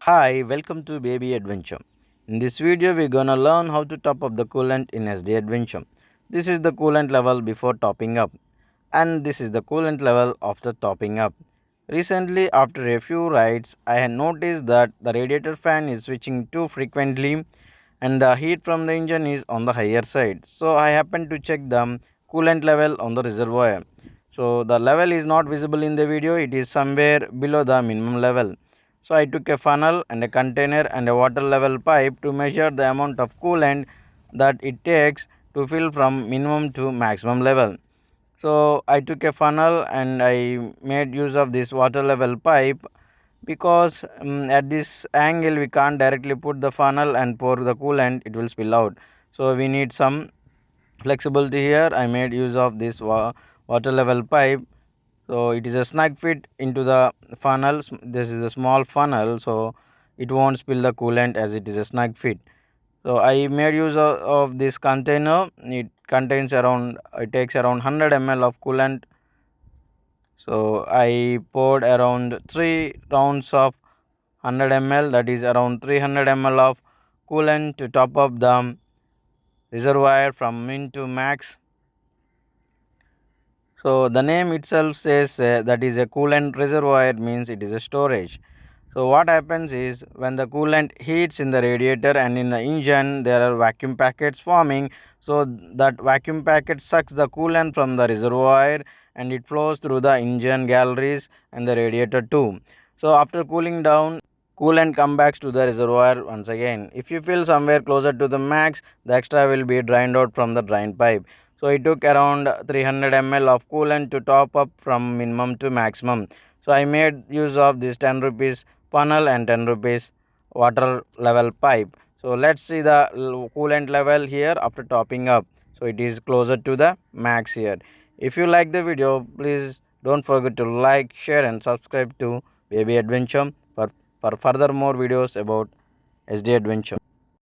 Hi, welcome to Baby Adventure. In this video, we're gonna learn how to top up the coolant in SD Adventure. This is the coolant level before topping up, and this is the coolant level after topping up. Recently, after a few rides, I had noticed that the radiator fan is switching too frequently and the heat from the engine is on the higher side. So, I happened to check the coolant level on the reservoir. So, the level is not visible in the video, it is somewhere below the minimum level. So I took a funnel and a container and a water level pipe to measure the amount of coolant that it takes to fill from minimum to maximum level. So I took a funnel and I made use of this water level pipe because at this angle we can't directly put the funnel and pour the coolant, it will spill out. So we need some flexibility here. I made use of this water level pipe, so it is a snug fit into the funnel. This is a small funnel, so it won't spill the coolant as it is a snug fit. So I made use of this container. It takes around 100 ml of coolant. So I poured around 3 rounds of 100 ml, that is around 300 ml of coolant to top up the reservoir from min to max. So the name itself says that is a coolant reservoir, means it is a storage. So what happens is when the coolant heats in the radiator and in the engine, there are vacuum packets forming. So that vacuum packet sucks the coolant from the reservoir and it flows through the engine galleries and the radiator too. So after cooling down, coolant comes back to the reservoir once again. If you fill somewhere closer to the max, the extra will be drained out from the drain pipe. So it took around 300 ml of coolant to top up from minimum to maximum. So I made use of this 10 rupees funnel and 10 rupees water level pipe. So let's see the coolant level here after topping up. So it is closer to the max here. If you like the video, please don't forget to like, share and subscribe to Baby Adventure for further more videos about SD Adventure.